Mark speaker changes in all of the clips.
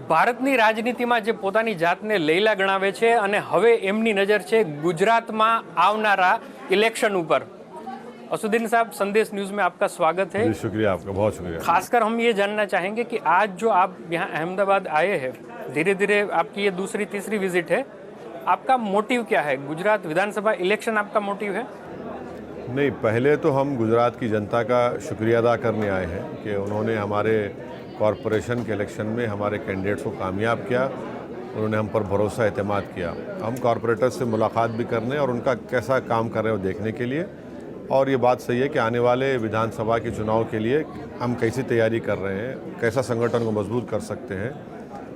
Speaker 1: ભારતની રાજનીતિમાં જે પોતાની જાતને લૈલા ગણાવે છે અને હવે એમની નજર છે ગુજરાતમાં આવનારા इलेक्शन ऊपर। असुद्दीन साहब, संदेश न्यूज़ में आपका स्वागत है।
Speaker 2: शुक्रिया आपका, बहुत शुक्रिया।
Speaker 1: खासकर हम ये जानना चाहेंगे कि आज जो आप यहाँ अहमदाबाद आए हैं, धीरे धीरे आपकी ये दूसरी तीसरी विजिट है, आपका मोटिव क्या है? गुजरात विधानसभा इलेक्शन आपका मोटिव है?
Speaker 2: नहीं, पहले तो हम गुजरात की जनता का शुक्रिया अदा करने आए हैं कि उन्होंने हमारे कॉरपोरेशन के इलेक्शन में हमारे कैंडिडेट्स को कामयाब किया, उन्होंने हम पर भरोसा एतमाद किया। हम कॉरपोरेटर्स से मुलाकात भी करने और उनका कैसा काम कर रहे हैं वो देखने के लिए, और ये बात सही है कि आने वाले विधानसभा के चुनाव के लिए हम कैसी तैयारी कर रहे हैं, कैसा संगठन को मजबूत कर सकते हैं,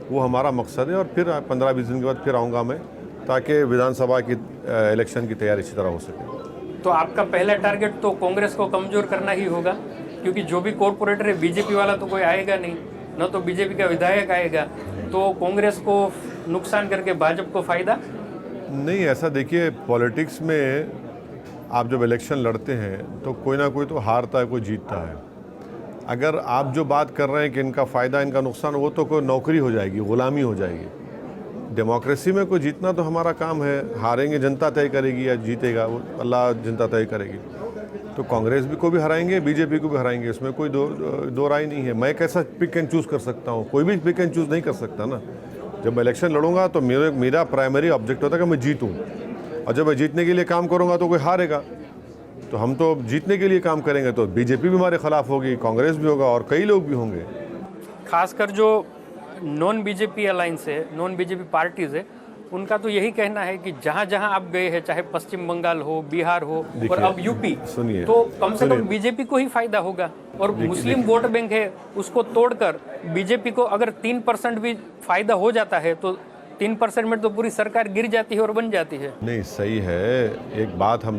Speaker 2: वो हमारा मकसद है। और फिर 15-20 दिन के बाद फिर आऊँगा मैं, ताकि विधानसभा की इलेक्शन की तैयारी अच्छी तरह हो सके।
Speaker 1: तो आपका पहला टारगेट तो कांग्रेस को कमज़ोर करना ही होगा, क्योंकि जो भी कॉरपोरेटर है बीजेपी वाला तो कोई आएगा नहीं, न तो बीजेपी का विधायक आएगा, तो कांग्रेस को नुकसान करके भाजपा को फ़ायदा
Speaker 2: नहीं। ऐसा देखिए, पॉलिटिक्स में आप जब इलेक्शन लड़ते हैं तो कोई ना कोई तो हारता है, कोई जीतता है। अगर आप जो बात कर रहे हैं कि इनका फ़ायदा इनका नुकसान, वो तो कोई नौकरी हो जाएगी, ग़ुलामी हो जाएगी। डेमोक्रेसी में कोई जीतना तो हमारा काम है, हारेंगे जनता तय करेगी या जीतेगा वो अल्लाह जनता तय करेगी। तो कांग्रेस भी को भी हराएंगे, बीजेपी को भी हराएंगे, इसमें कोई दो राय नहीं है। मैं कैसा पिक एंड चूज़ कर सकता हूँ? कोई भी पिक एंड चूज़ नहीं कर सकता ना। जब मैं इलेक्शन लड़ूंगा तो मेरा प्राइमरी ऑब्जेक्ट होता है कि मैं जीतूँ, और जब मैं जीतने के लिए काम करूंगा तो कोई हारेगा। तो हम तो जीतने के लिए काम करेंगे, तो बीजेपी भी हमारे खिलाफ होगी, कांग्रेस भी होगा और कई लोग भी होंगे।
Speaker 1: खासकर जो नॉन बीजेपी अलायंस है, नॉन बीजेपी पार्टीज है, उनका तो यही कहना है कि जहां जहां आप गए हैं, चाहे पश्चिम बंगाल हो, बिहार हो और अब यूपी,
Speaker 2: सुनिए,
Speaker 1: तो कम से कम बीजेपी को ही फायदा होगा। और मुस्लिम वोट बैंक है, उसको तोड़कर बीजेपी को अगर 3% भी फायदा हो जाता है तो 3% में तो पूरी सरकार गिर जाती है और बन जाती है।
Speaker 2: नहीं, सही है। एक बात हम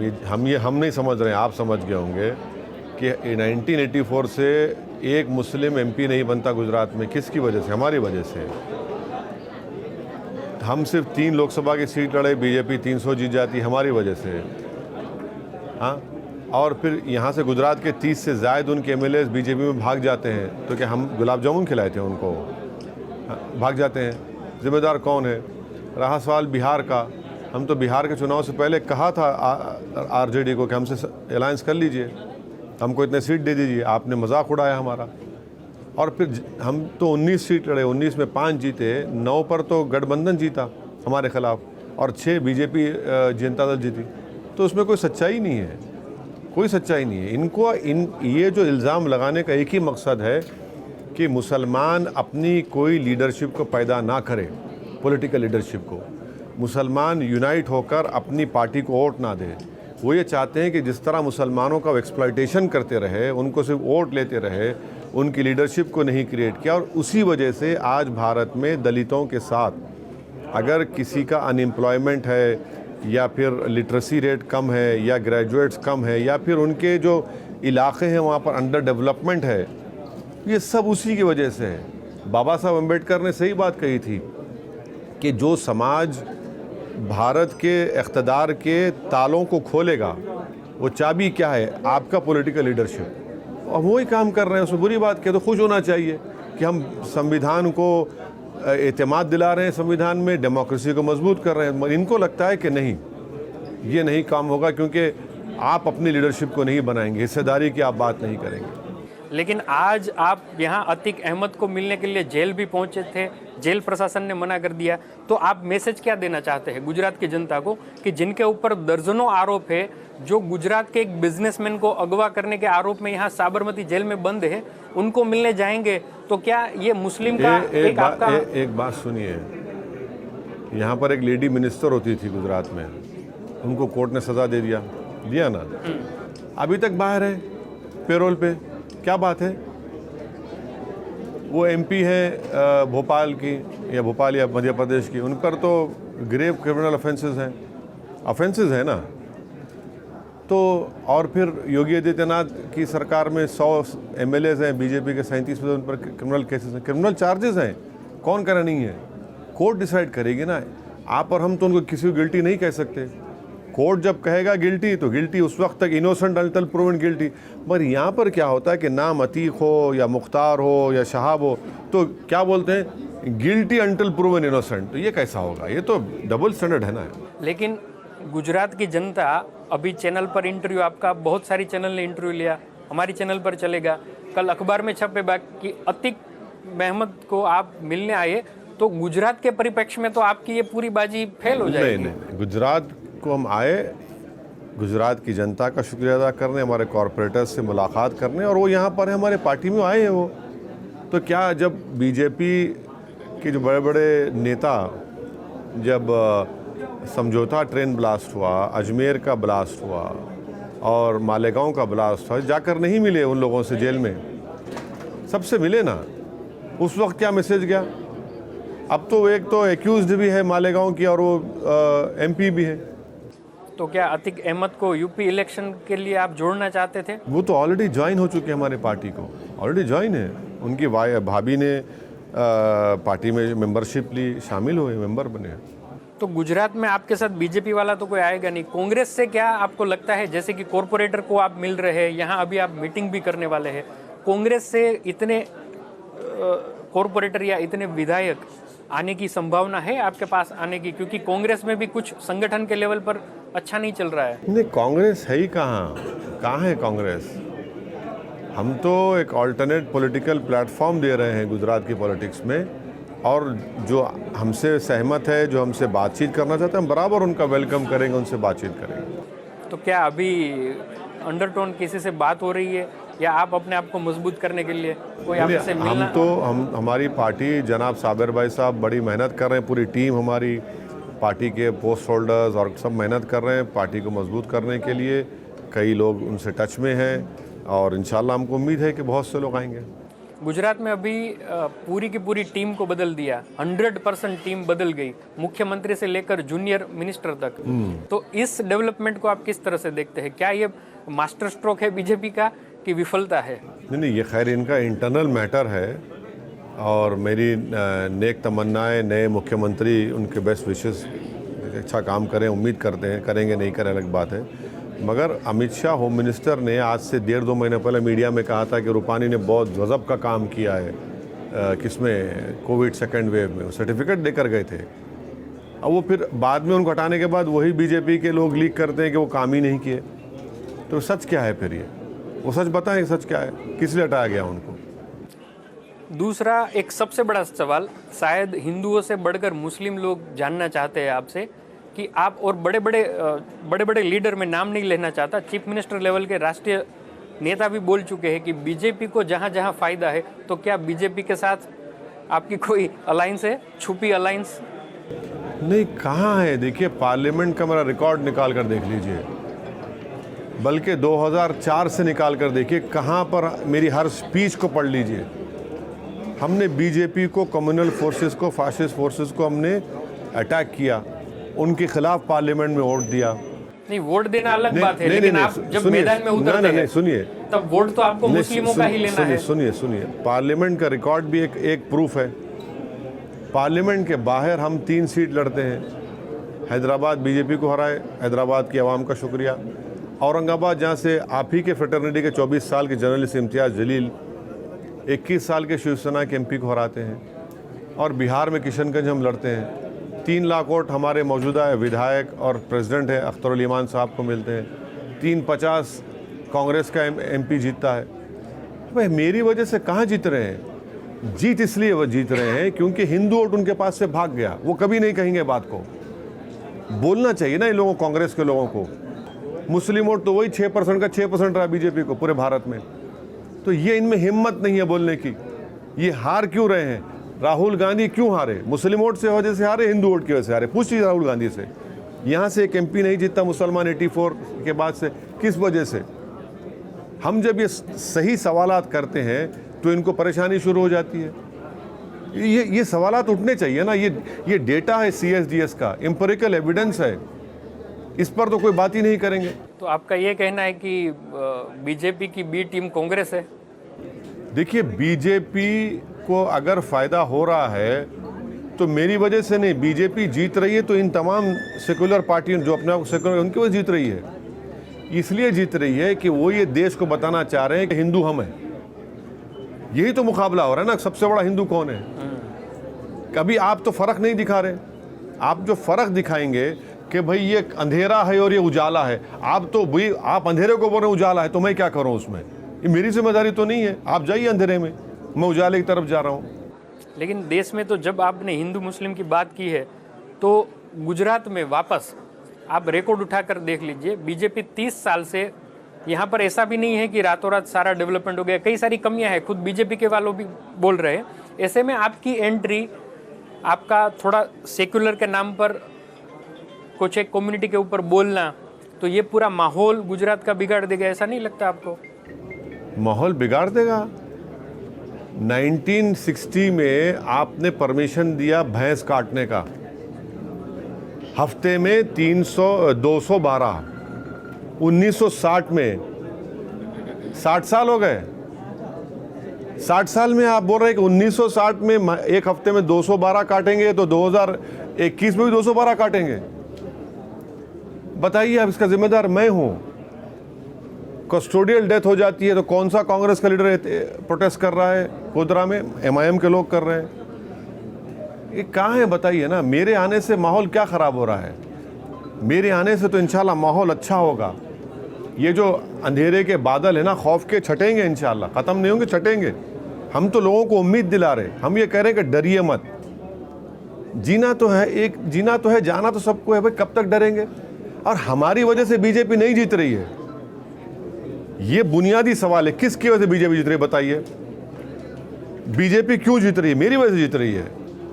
Speaker 2: नहीं समझ रहे हैं, आप समझ गए होंगे कि 1984 से एक मुस्लिम एमपी नहीं बनता गुजरात में। किसकी वजह से? हमारी वजह से। हम सिर्फ 3 लोकसभा की सीट लड़े, बीजेपी 300 जीत जाती, हमारी वजह से। हाँ, और फिर यहाँ से गुजरात के 30 से ज़्यादा उनके एमएलए बीजेपी में भाग जाते हैं, तो क्या हम गुलाब जामुन खिलाए थे उनको? भाग जाते हैं। जिम्मेदार कौन है? रहा सवाल बिहार का, हम तो बिहार के चुनाव से पहले कहा था आरजेडी को कि हमसे अलायंस कर लीजिए, हमको इतने सीट दे दीजिए। आपने मजाक उड़ाया हमारा। और फिर हम तो 19 सीट लड़े, 19 में 5 जीते, 9 पर तो गठबंधन जीता हमारे खिलाफ, और 6 बीजेपी जनता दल जीती। तो उसमें कोई सच्चाई नहीं है, कोई सच्चाई नहीं है। ये जो इल्ज़ाम लगाने का एक ही मकसद है कि मुसलमान अपनी कोई लीडरशिप को पैदा ना करे, पॉलिटिकल लीडरशिप को। मुसलमान यूनाइट होकर अपनी पार्टी को वोट ना दे। वो ये चाहते हैं कि जिस तरह मुसलमानों का एक्सप्लॉयटेशन करते रहे, उनको सिर्फ वोट लेते रहे, उनकी लीडरशिप को नहीं क्रिएट किया। और उसी वजह से आज भारत में दलितों के साथ अगर किसी का अनएम्प्लॉयमेंट है, या फिर लिटरेसी रेट कम है, या ग्रेजुएट्स कम है, या फिर उनके जो इलाके हैं वहाँ पर अंडर डेवलपमेंट है, ये सब उसी की वजह से है। बाबा साहब अम्बेडकर ने सही बात कही थी कि जो समाज भारत के इक़्तिदार के तालों को खोलेगा, वो चाबी क्या है? आपका पॉलिटिकल लीडरशिप। और वही काम कर रहे हैं, उसमें बुरी बात क्या? तो खुश होना चाहिए कि हम संविधान को एतमाद दिला रहे हैं, संविधान में डेमोक्रेसी को मजबूत कर रहे हैं। मगर इनको लगता है कि नहीं, ये नहीं काम होगा, क्योंकि आप अपनी लीडरशिप को नहीं बनाएंगे, हिस्सेदारी की आप बात नहीं करेंगे।
Speaker 1: लेकिन आज आप यहाँ अतीक अहमद को मिलने के लिए जेल भी पहुँचे थे, जेल प्रशासन ने मना कर दिया, तो आप मैसेज क्या देना चाहते हैं गुजरात की जनता को कि जिनके ऊपर दर्जनों आरोप है, जो गुजरात के एक बिजनेसमैन को अगवा करने के आरोप में यहाँ साबरमती जेल में बंद है, उनको मिलने जाएंगे, तो क्या ये मुस्लिम का
Speaker 2: एक बात सुनिए, यहाँ पर एक लेडी मिनिस्टर होती थी गुजरात में, उनको कोर्ट ने सज़ा दे दिया ना, अभी तक बाहर है पेरोल पे। क्या बात है? वो एमपी है भोपाल की, या भोपाल या मध्य प्रदेश की, उन पर तो ग्रेव क्रिमिनल ऑफेंसेस हैं ना। तो और फिर योगी आदित्यनाथ की सरकार में 100 एमएलएज हैं बीजेपी के, 37 में उन पर क्रिमिनल केसेस हैं, क्रिमिनल चार्जेस हैं। कौन कह रहा नहीं है? कोर्ट डिसाइड करेगी ना। आप और हम तो उनको किसी को गिल्टी नहीं कह सकते। कोर्ट जब कहेगा गिल्टी तो गिल्टी, उस वक्त तक इनोसेंट अनटिल प्रूवन गिल्टी। मगर यहाँ पर क्या होता है कि नाम अतीक हो या मुख्तार हो या शहाब हो तो क्या बोलते हैं, गिल्टी अंटिल प्रूवन इनोसेंट, तो ये कैसा होगा? ये तो डबल स्टैंडर्ड है ना।
Speaker 1: लेकिन गुजरात की जनता, अभी चैनल पर इंटरव्यू आपका, बहुत सारी चैनल ने इंटरव्यू लिया, हमारी चैनल पर चलेगा, कल अखबार में छपेगा कि अतीक अहमद को आप मिलने आए, तो गुजरात के परिप्रेक्ष्य में तो आपकी ये पूरी बाजी फेल हो जाएगी।
Speaker 2: नहीं, गुजरात को हम आए गुजरात की जनता का शुक्रिया अदा करने, हमारे कॉरपोरेटर्स से मुलाकात करने, और वो यहाँ पर हमारे पार्टी में आए हैं। वो तो क्या, जब बीजेपी के जो बड़े बड़े नेता, जब समझौता ट्रेन ब्लास्ट हुआ, अजमेर का ब्लास्ट हुआ और मालेगांव का ब्लास्ट हुआ, जाकर नहीं मिले उन लोगों से जेल में? सबसे मिले ना। उस वक्त क्या मैसेज गया? अब तो एक तो एक्यूज्ड भी है मालेगांव की और वो एमपी भी है।
Speaker 1: तो क्या अतीक अहमद को यूपी इलेक्शन के लिए आप जोड़ना चाहते थे?
Speaker 2: वो तो ऑलरेडी ज्वाइन हो चुके हैं हमारे पार्टी को, ऑलरेडी ज्वाइन है। उनकी भाभी ने पार्टी में मेंबरशिप ली, शामिल हुए, मेंबर बने।
Speaker 1: तो गुजरात में आपके साथ बीजेपी वाला तो कोई आएगा नहीं। कांग्रेस से क्या आपको लगता है, जैसे कि कॉरपोरेटर को आप मिल रहे हैं, यहाँ अभी आप मीटिंग भी करने वाले हैं, कांग्रेस से इतने कॉरपोरेटर या इतने विधायक आने की संभावना है आपके पास आने की? क्योंकि कांग्रेस में भी कुछ संगठन के लेवल पर अच्छा नहीं चल रहा है।
Speaker 2: नहीं, कांग्रेस है ही कहाँ है कांग्रेस? हम तो एक ऑल्टरनेट पॉलिटिकल प्लेटफॉर्म दे रहे हैं गुजरात की पॉलिटिक्स में, और जो हमसे सहमत है, जो हमसे बातचीत करना चाहते हैं, हम बराबर उनका वेलकम करेंगे, उनसे बातचीत करेंगे।
Speaker 1: तो क्या अभी अंडरटोन किसी से बात हो रही है, या आप अपने आप को मजबूत करने के लिए कोई आपसे मिलना?
Speaker 2: हमारी पार्टी, जनाब साबिर भाई साहब बड़ी मेहनत कर रहे हैं, पूरी टीम हमारी पार्टी के पोस्ट होल्डर्स और सब मेहनत कर रहे हैं पार्टी को मजबूत करने के लिए। कई लोग उनसे टच में हैं और इंशाल्लाह हमको उम्मीद है कि बहुत से लोग आएंगे।
Speaker 1: गुजरात में अभी पूरी की पूरी टीम को बदल दिया, 100% टीम बदल गई, मुख्यमंत्री से लेकर जूनियर मिनिस्टर तक। तो इस डेवलपमेंट को आप किस तरह से देखते हैं? क्या ये मास्टर स्ट्रोक है बीजेपी का कि विफलता है?
Speaker 2: नहीं, ये खैर इनका इंटरनल मैटर है, और मेरी नेक तमन्नाएं नए मुख्यमंत्री, उनके बेस्ट विशेस, अच्छा काम करें, उम्मीद करते हैं, करेंगे नहीं करें अलग बात है। मगर अमित शाह होम मिनिस्टर ने आज से 1.5-2 महीने पहले मीडिया में कहा था कि रूपानी ने बहुत गजब का काम किया है, किसमें, कोविड सेकेंड वेव में, सर्टिफिकेट देकर गए थे। अब वो फिर बाद में उनको हटाने के बाद वही बीजेपी के लोग लीक करते हैं कि वो काम ही नहीं किए। तो सच क्या है फिर? ये वो सच बताएं, सच क्या है, किस लिए हटाया गया उनको?
Speaker 1: दूसरा एक सबसे बड़ा सवाल, शायद हिंदुओं से बढ़कर मुस्लिम लोग जानना चाहते हैं आपसे कि आप, और बड़े बड़े लीडर, में नाम नहीं लेना चाहता, चीफ मिनिस्टर लेवल के राष्ट्रीय नेता भी बोल चुके हैं कि बीजेपी को जहां जहां फायदा है, तो क्या बीजेपी के साथ आपकी कोई अलायंस है, छुपी अलायंस?
Speaker 2: नहीं, कहाँ है? देखिए, पार्लियामेंट का मेरा रिकॉर्ड निकाल कर देख लीजिए, बल्कि 2004 से निकाल कर देखिए, कहाँ पर मेरी हर स्पीच को पढ़ लीजिए। हमने बीजेपी को, कम्युनल फोर्सेस को, फासिस्ट फोर्सेस को हमने अटैक किया, उनके खिलाफ पार्लियामेंट में वोट दिया।
Speaker 1: नहीं, वोट देना अलग बात है, लेकिन आप जब मैदान में उतरते हैं,
Speaker 2: सुनिए,
Speaker 1: तब वोट तो आपको मुस्लिमों का ही लेना है।
Speaker 2: सुनिए, पार्लियामेंट का रिकॉर्ड भी एक प्रूफ है। पार्लियामेंट के बाहर हम 3 सीट लड़ते हैं, हैदराबाद बीजेपी को हराए, हैदराबाद की आवाम का शुक्रिया। औरंगाबाद, जहाँ से आप ही के फ्रेटर्निटी के 24 साल के जर्नलिस्ट इम्तियाज़ जलील 21 साल के शिवसेना के एमपी को हराते हैं, और बिहार में किशनगंज हम लड़ते हैं। 3 लाख वोट हमारे मौजूदा विधायक और प्रेसिडेंट है अख्तरुल ईमान साहब को मिलते हैं। 350 कांग्रेस का एमपी जीतता है। भाई, मेरी वजह से कहाँ जीत रहे हैं? जीत इसलिए वो जीत रहे हैं क्योंकि हिंदू वोट उनके पास से भाग गया। वो कभी नहीं कहेंगे बात को, बोलना चाहिए ना इन लोगों, कांग्रेस के लोगों को। मुस्लिम वोट तो वही 6% का 6% रहा बीजेपी को पूरे भारत में। तो ये इनमें हिम्मत नहीं है बोलने की। ये हार क्यों रहे हैं? राहुल गांधी क्यों हारे? मुस्लिम वोट से वजह से हारे, हिंदू वोट की वजह से हारे। पूछिए राहुल गांधी से। यहाँ से एक एमपी नहीं जीता मुसलमान 84 के बाद से, किस वजह से? हम जब ये सही सवालात करते हैं तो इनको परेशानी शुरू हो जाती है। ये सवालात उठने चाहिए ना। ये डेटा है CSDS का, एम्पिरिकल एविडेंस है, इस पर तो कोई बात ही नहीं करेंगे।
Speaker 1: तो आपका ये कहना है कि बीजेपी की बी टीम कांग्रेस है?
Speaker 2: देखिए, बीजेपी को अगर फ़ायदा हो रहा है तो मेरी वजह से नहीं। बीजेपी जीत रही है तो इन तमाम सेकुलर पार्टियों जो अपने आप को सेकुलर, उनकी वजह जीत रही है। इसलिए जीत रही है कि वो ये देश को बताना चाह रहे हैं कि हिंदू हम हैं। यही तो मुकाबला हो रहा है ना, सबसे बड़ा हिंदू कौन है? कभी आप तो फ़र्क नहीं दिखा रहे। आप जो फ़र्क दिखाएंगे कि भाई ये अंधेरा है और ये उजाला है, आप तो भाई आप अंधेरे को बोल रहे हैं उजाला है, तो मैं क्या करूं उसमें? ये मेरी जिम्मेदारी तो नहीं है। आप जाइए अंधेरे में, मैं उजाले की तरफ जा रहा हूँ।
Speaker 1: लेकिन देश में तो जब आपने हिंदू मुस्लिम की बात की है तो गुजरात में वापस आप रिकॉर्ड उठाकर देख लीजिए, बीजेपी 30 साल से यहाँ पर ऐसा भी नहीं है कि रातों रात सारा डेवलपमेंट हो गया, कई सारी कमियां हैं, खुद बीजेपी के वालों भी बोल रहे हैं। ऐसे में आपकी एंट्री, आपका थोड़ा सेक्युलर के नाम पर कुछ एक कम्युनिटी के ऊपर बोलना, तो ये पूरा माहौल गुजरात का बिगाड़ देगा, ऐसा नहीं लगता आपको?
Speaker 2: माहौल बिगाड़ देगा। 1960 में आपने परमिशन दिया भैंस काटने का, हफ्ते में 212। 1960 में 60 साल हो गए। 60 साल में आप बोल रहे हैं कि 1960 में एक हफ्ते में 212 काटेंगे, तो 2021 में भी 212 काटेंगे। बताइए, अब इसका जिम्मेदार मैं हूं। कस्टोडियल डेथ हो जाती है तो कौन सा कांग्रेस का लीडर प्रोटेस्ट कर रहा है? गोधरा में MIM के लोग कर रहे हैं। ये कहाँ है बताइए ना। मेरे आने से माहौल क्या ख़राब हो रहा है? मेरे आने से तो इंशाल्लाह माहौल अच्छा होगा। ये जो अंधेरे के बादल है ना, खौफ के, छटेंगे इंशाल्लाह, ख़त्म नहीं होंगे, छटेंगे। हम तो लोगों को उम्मीद दिला रहे, हम ये कह रहे हैं कि डरिए मत। जीना तो है, एक जीना तो है, जाना तो सबको है भाई, कब तक डरेंगे? और हमारी वजह से बीजेपी नहीं जीत रही है, ये बुनियादी सवाल है। किसकी वजह से बीजेपी जीत रही है बताइए? बीजेपी क्यों जीत रही है? मेरी वजह से जीत रही है।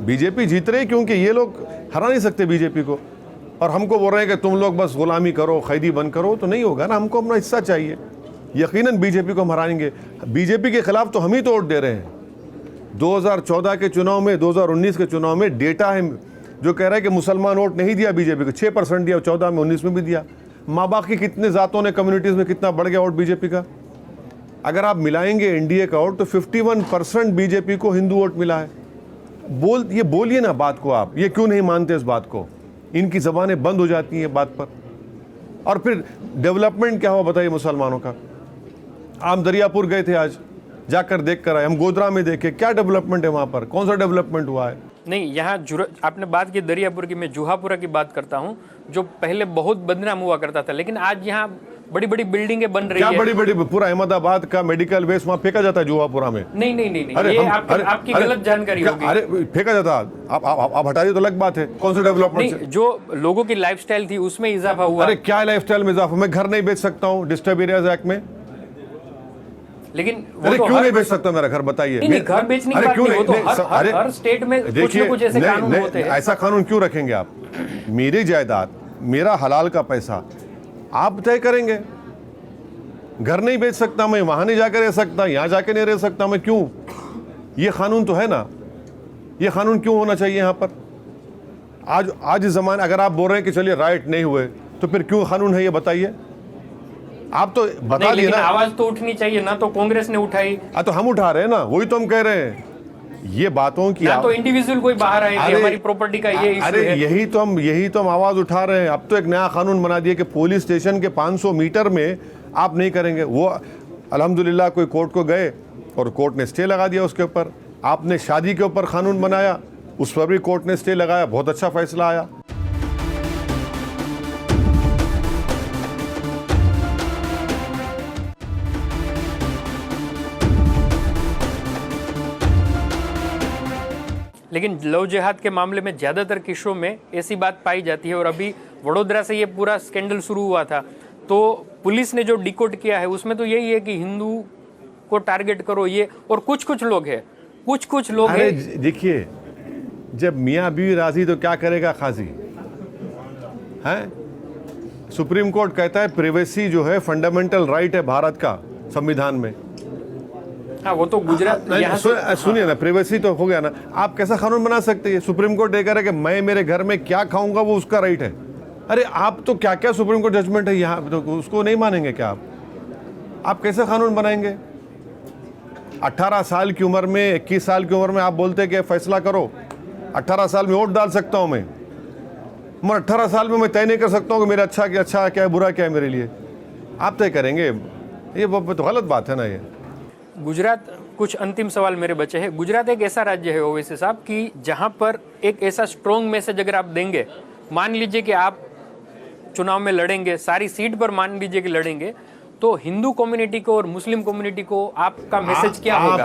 Speaker 2: बीजेपी जीत रही है क्योंकि ये लोग हरा नहीं सकते बीजेपी को, और हमको बोल रहे हैं कि तुम लोग बस गुलामी करो, कैदी बंद करो, तो नहीं होगा ना। हमको अपना हिस्सा चाहिए। यकीनन बीजेपी को हम हराएंगे। बीजेपी के खिलाफ तो हम ही तो वोट दे रहे हैं। 2014 के चुनाव में, 2019 के चुनाव में डेटा है जो कह रहा है कि मुसलमान वोट नहीं दिया बीजेपी को, 6% दिया, 14 में, 19 में भी दिया। माँ बाप की कितने ज़ातों ने, कम्युनिटीज़ में कितना बढ़ गया वोट बीजेपी का। अगर आप मिलाएंगे एनडीए का वोट तो 51% बीजेपी को हिंदू वोट मिला है। ये बोलिए ना बात को आप, ये क्यों नहीं मानते इस बात को? इनकी ज़बानें बंद हो जाती हैं बात पर। और फिर डेवलपमेंट क्या हुआ बताइए मुसलमानों का? आप दरियापुर गए थे, आज जाकर देख कर आए। हम गोधरा में देखे, क्या डेवलपमेंट है वहाँ पर? कौन सा डेवलपमेंट हुआ है?
Speaker 1: नहीं, यहाँ आपने बात की दरियापुर की, मैं जुहापुरा की बात करता हूँ, जो पहले बहुत बदनाम हुआ करता था, लेकिन आज यहाँ बड़ी बड़ी बिल्डिंगें बन रही है।
Speaker 2: क्या बड़ी बड़ी? पूरा अहमदाबाद का मेडिकल वेस्ट वहाँ फेंका जाता है जुहापुरा में।
Speaker 1: नहीं नहीं नहीं, नहीं। ये आपकी गलत जानकारी होगी।
Speaker 2: अरे फेंका जाता, आप हटा दिए तो अलग बात है। कौन सा डेवलपमेंट?
Speaker 1: जो लोगों की लाइफस्टाइल थी उसमें इजाफा हुआ।
Speaker 2: अरे क्या लाइफस्टाइल में इजाफा? मैं घर नहीं बेच सकता हूँ डिस्टर्ब एरियाज एक्ट में,
Speaker 1: लेकिन
Speaker 2: अरे क्यों नहीं बेच सकता मेरा घर? बताइए।
Speaker 1: नहीं, घर बेचने की बात नहीं, वो तो हर स्टेट में कुछ ऐसे कानून होते हैं।
Speaker 2: ऐसा कानून क्यों रखेंगे आप? मेरी जायदाद, मेरा हलाल का पैसा आप तय करेंगे। घर नहीं बेच सकता मैं, वहां नहीं जाकर रह सकता, यहां जाके नहीं रह सकता मैं, क्यों? ये कानून तो है ना। ये कानून क्यों होना चाहिए यहाँ पर? आज जमाने, अगर आप बोल रहे हैं कि चलिए राइट नहीं हुए, तो फिर क्यों कानून है ये बताइए? आप तो बता दिए ना।
Speaker 1: आवाज तो उठनी चाहिए ना, तो कांग्रेस ने उठाई।
Speaker 2: तो हम उठा रहे हैं ना, वही तो हम कह रहे हैं। ये बातों की
Speaker 1: ना तो इंडिविजुअल कोई बाहर आए कि हमारी प्रॉपर्टी का ये इशू है।
Speaker 2: अरे यही तो हम आवाज उठा रहे हैं। अब तो एक नया कानून बना दिया कि पुलिस स्टेशन के 500 मीटर में आप नहीं करेंगे। वो अल्हम्दुलिल्लाह कोई कोर्ट को गए और कोर्ट ने स्टे लगा दिया उसके ऊपर। आपने शादी के ऊपर कानून बनाया, उस पर भी कोर्ट ने स्टे लगाया, बहुत अच्छा फैसला आया।
Speaker 1: लेकिन लव जिहाद के मामले में ज़्यादातर केसों में ऐसी बात पाई जाती है, और अभी वडोदरा से ये पूरा स्कैंडल शुरू हुआ था, तो पुलिस ने जो डिकोड किया है उसमें तो यही है कि हिंदू को टारगेट करो ये, और कुछ लोग हैं, कुछ लोग हैं।
Speaker 2: देखिए, जब मियाँ बीवी राजी तो क्या करेगा खाजी हैं? सुप्रीम कोर्ट कहता है प्रिवेसी जो है फंडामेंटल राइट है भारत का संविधान में।
Speaker 1: हाँ, वो तो गुजरात
Speaker 2: सुनिए ना, प्रिवेसी तो हो गया ना। आप कैसा कानून बना सकते हैं? सुप्रीम कोर्ट ये कह रहा है कि मैं मेरे घर में क्या खाऊंगा वो उसका राइट है। अरे आप तो क्या क्या सुप्रीम कोर्ट जजमेंट है यहाँ, तो उसको नहीं मानेंगे क्या आप कैसे कानून बनाएंगे? 18 साल की उम्र में, 21 साल की उम्र में आप बोलते हैं कि फैसला करो। 18 साल में वोट डाल सकता हूँ मैं, मगर 18 साल में मैं तय नहीं कर सकता हूँ कि मेरा अच्छा क्या है, बुरा क्या है मेरे लिए। आप तय करेंगे, ये तो गलत बात है ना। ये
Speaker 1: गुजरात कुछ अंतिम सवाल मेरे बचे हैं। गुजरात एक ऐसा राज्य है ओवैसी साहब कि जहां पर एक ऐसा स्ट्रॉन्ग मैसेज अगर आप देंगे, मान लीजिए कि आप चुनाव में लड़ेंगे, सारी सीट पर मान लीजिए कि लड़ेंगे, तो हिंदू कम्युनिटी को और मुस्लिम कम्युनिटी को आपका मैसेज क्या होगा?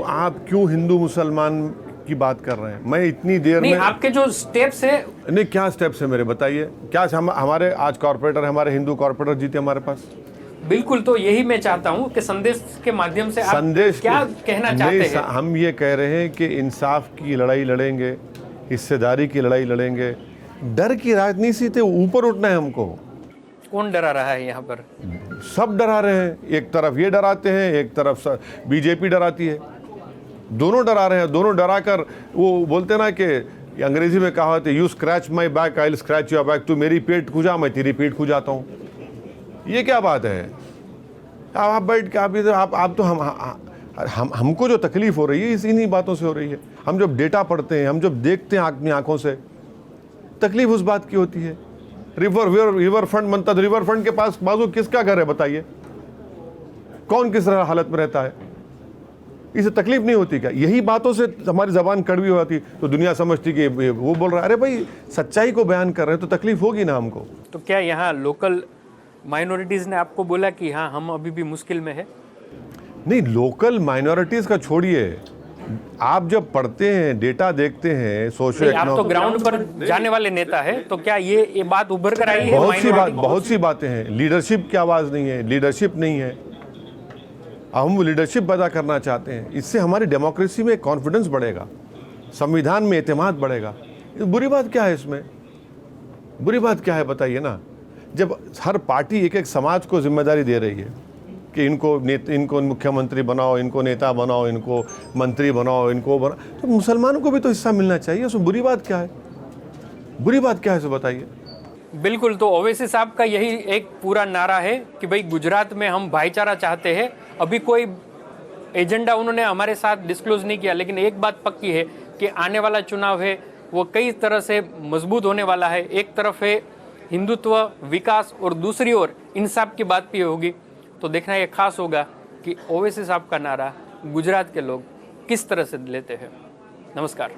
Speaker 2: आप क्यों हिंदू मुसलमान की बात कर रहे हैं? मैं इतनी देर
Speaker 1: नहीं,
Speaker 2: में
Speaker 1: आपके जो स्टेप्स है,
Speaker 2: नहीं, क्या स्टेप्स है मेरे, बताइए। क्या हमारे आज कॉर्पोरेटर, हमारे हिंदू कॉर्पोरेटर जीते हमारे पास?
Speaker 1: बिल्कुल, तो यही मैं चाहता हूं कि संदेश के माध्यम से आप क्या कहना चाहते हैं?
Speaker 2: हम ये कह रहे हैं कि इंसाफ की लड़ाई लड़ेंगे, हिस्सेदारी की लड़ाई लड़ेंगे। डर की राजनीति से ऊपर उठना है हमको।
Speaker 1: कौन डरा रहा है यहाँ पर?
Speaker 2: सब डरा रहे हैं। एक तरफ ये डराते हैं, एक तरफ बीजेपी डराती है। दोनों डरा रहे हैं। दोनों डरा कर वो बोलते ना कि अंग्रेजी में कहा है, you scratch my back I will scratch your back. तू मेरी पेट खुजा, मैं तेरी पेट खुजाता हूँ। ये क्या बात है? आप बैठ के आप तो हमको जो तकलीफ हो रही है इन्हीं बातों से हो रही है। हम जब डेटा पढ़ते हैं, हम जब देखते हैं अपनी आंखों से, तकलीफ उस बात की होती है। रिवर फ्रंट बनता, तो रिवर फ्रंट के पास बाजू किसका घर है बताइए? कौन किस हालत में रहता है? इसे तकलीफ नहीं होती क्या? यही बातों से हमारी जबान कड़वी हो जाती तो दुनिया समझती कि वो बोल रहा है। अरे भाई, सच्चाई को बयान कर रहे हैं तो तकलीफ होगी ना हमको।
Speaker 1: तो क्या यहाँ लोकल माइनॉरिटीज़ ने आपको बोला कि हाँ, हम अभी भी मुश्किल में है?
Speaker 2: नहीं, लोकल माइनॉरिटीज़ का छोड़िए। आप जब पढ़ते हैं, डेटा देखते हैं, सोशल
Speaker 1: आप तो ग्राउंड पर जाने वाले नेता है, तो क्या ये बात उभर कर आई है?
Speaker 2: बहुत सी बातें हैं। लीडरशिप की आवाज़ नहीं है, लीडरशिप नहीं है। हम लीडरशिप पैदा करना चाहते हैं। इससे हमारी डेमोक्रेसी में कॉन्फिडेंस बढ़ेगा, संविधान में एतमाद बढ़ेगा। बुरी बात क्या है इसमें? बुरी बात क्या है बताइए ना? जब हर पार्टी एक एक समाज को जिम्मेदारी दे रही है कि इनको मुख्यमंत्री बनाओ, इनको नेता बनाओ, इनको मंत्री बनाओ, इनको बनाओ, तो मुसलमानों को भी तो हिस्सा मिलना चाहिए। उसमें बुरी बात क्या है? बुरी बात क्या है इसे बताइए।
Speaker 1: बिल्कुल, तो ओवैसी साहब का यही एक पूरा नारा है कि भाई गुजरात में हम भाईचारा चाहते हैं। अभी कोई एजेंडा उन्होंने हमारे साथ डिस्क्लोज नहीं किया, लेकिन एक बात पक्की है कि आने वाला चुनाव है वो कई तरह से मजबूत होने वाला है। एक तरफ है हिंदुत्व, विकास, और दूसरी ओर इंसाफ की बात भी होगी। तो देखना ये खास होगा कि ओवैसी साहब का नारा गुजरात के लोग किस तरह से लेते हैं। नमस्कार।